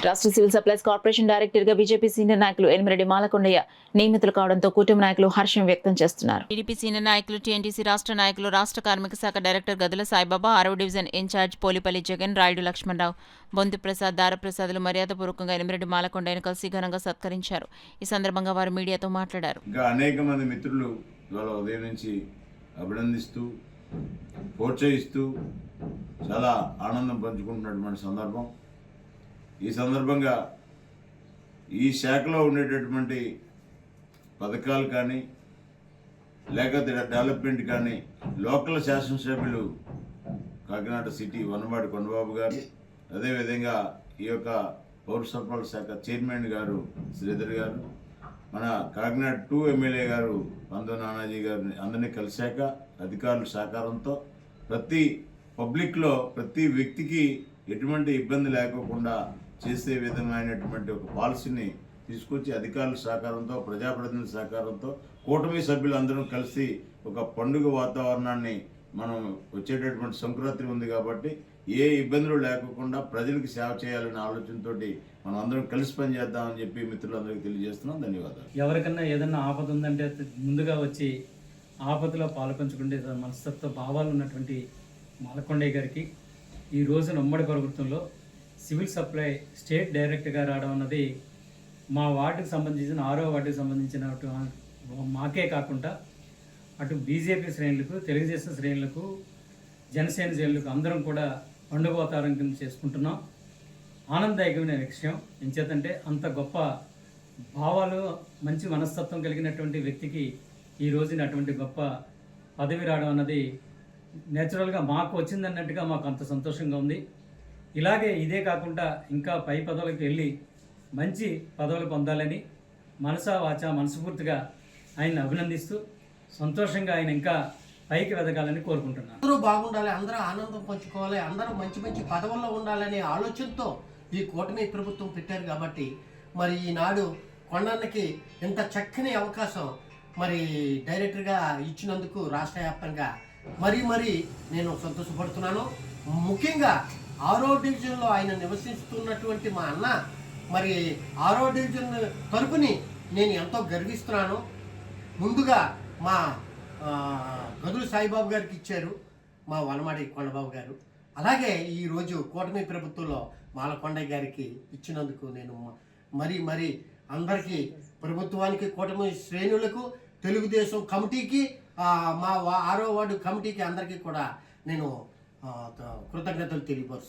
రాష్ట్ర civil supplies corporation director గా BJP senior నాయకులు ఎనిమిరెడ్డి మాలకొండయ్య నియమితులు కావడంతో కూటమి నాయకులు హర్షం వ్యక్తం చేస్తున్నారు. టీడీపీ సీనియర్ నాయకులు, టీఎన్టీసీ రాష్ట్ర నాయకులు, రాష్ట్ర కార్మిక శాఖ డైరెక్టర్ గదుల సాయిబాబా, 6వ డివిజన్ ఇన్ఛార్జ్ పోలిపల్లి జగన్, రాయుడు లక్ష్మణరావు, బొంతు ప్రసాద్, దారప్రసాదులు మర్యాదపూర్వకంగా ఎనిమిరెడ్డి మాలకొండయ్యను కలిసి ఘనంగా సత్కరించారు. ఈ సందర్భంగా వారు మీడియాతో మాట్లాడారు. ఇంకా అనేక మంది మిత్రులు ఇవాళ ఉదయం నుంచి అభినందిస్తూ ప్రోత్సహిస్తూ చాలా ఆనందం పంచుకుంటున్నటువంటి సందర్భం. ఈ సందర్భంగా ఈ శాఖలో ఉండేటటువంటి పథకాలు కానీ లేకపోతే డెవలప్మెంట్ కానీ లోకల్ శాసనసభ్యులు కాకినాడ సిటీ వనవాడి కొండబాబు గారు, అదేవిధంగా ఈ యొక్క పౌర సరఫరాల శాఖ చైర్మన్ గారు శ్రీధర్ గారు, మన కాకినాడ 2 ఎమ్మెల్యే గారు పందో నానాజీ గారిని అందరినీ కలిశాక అధికారుల సహకారంతో ప్రతి పబ్లిక్లో ప్రతి వ్యక్తికి ఎటువంటి ఇబ్బంది లేకోకుండా చేసే విధమైనటువంటి ఒక పాలసీని తీసుకొచ్చి అధికారుల సహకారంతో, ప్రజాప్రతినిధుల సహకారంతో కూటమి సభ్యులందరూ కలిసి ఒక పండుగ వాతావరణాన్ని మనం వచ్చేటటువంటి సంక్రాంతి ఉంది కాబట్టి ఏ ఇబ్బందులు లేకుండా ప్రజలకు సేవ చేయాలనే ఆలోచనతో మనం అందరం కలిసి పనిచేద్దామని చెప్పి మిత్రులందరికీ తెలియజేస్తున్నాం. ధన్యవాదాలు. ఎవరికన్నా ఏదన్నా ఆపద ఉందంటే ముందుగా వచ్చి ఆపదలో పాల్పంచుకుంటే మనస్తత్వ భావాలు ఉన్నటువంటి మాలకొండయ్య గారికి ఈ రోజున ఉమ్మడి ప్రభుత్వంలో సివిల్ సప్లై స్టేట్ డైరెక్టర్గా రావడం అన్నది మా వార్డుకు సంబంధించిన 6వ వార్డుకు సంబంధించిన మాకే కాకుండా అటు బీజేపీ శ్రేణులకు, తెలుగుదేశం శ్రేణులకు, జనసేన శ్రేణులకు అందరం కూడా పండుగ వాతావరణం కింద చేసుకుంటున్నాం. ఆనందదాయకమైన విషయం. ఎంచేతంటే అంత గొప్ప భావాలు, మంచి మనస్తత్వం కలిగినటువంటి వ్యక్తికి ఈ రోజున అటువంటి గొప్ప పదవి రావడం అన్నది నేచురల్గా మాకు వచ్చిందన్నట్టుగా మాకు అంత సంతోషంగా ఉంది. ఇలాగే ఇదే కాకుండా ఇంకా పై పదవులకు వెళ్ళి మంచి పదవులు పొందాలని మనసా వాచా మనస్ఫూర్తిగా ఆయన్ని అభినందిస్తూ సంతోషంగా ఆయన ఇంకా పైకి వెదగాలని కోరుకుంటున్నాను. అందరూ బాగుండాలి, అందరూ ఆనందం పంచుకోవాలి, అందరూ మంచి మంచి పదవుల్లో ఉండాలనే ఆలోచనతో ఈ కూటమి ప్రభుత్వం పెట్టారు. కాబట్టి మరి ఈనాడు కొండన్నకి ఇంత చక్కని అవకాశం మరి డైరెక్టర్గా ఇచ్చినందుకు రాష్ట్ర వ్యాప్తంగా మరీ నేను సంతోషపడుతున్నాను. ముఖ్యంగా 6వ డివిజన్లో ఆయన నివసిస్తున్నటువంటి మా అన్న మరి 6వ డివిజన్ తరపుని నేను ఎంతో గర్విస్తున్నాను. ముందుగా మా గదులు సాయిబాబు గారికి ఇచ్చారు మా వనమాడి కొండబాబు గారు. అలాగే ఈరోజు కూటమి ప్రభుత్వంలో మాలకొండయ్య గారికి ఇచ్చినందుకు నేను మరీ అందరికీ, ప్రభుత్వానికి, కూటమి శ్రేణులకు, తెలుగుదేశం కమిటీకి, మా 6వ వార్డు కమిటీకి అందరికీ కూడా నేను కృతజ్ఞతలు తెలియపరుస్తున్నాను.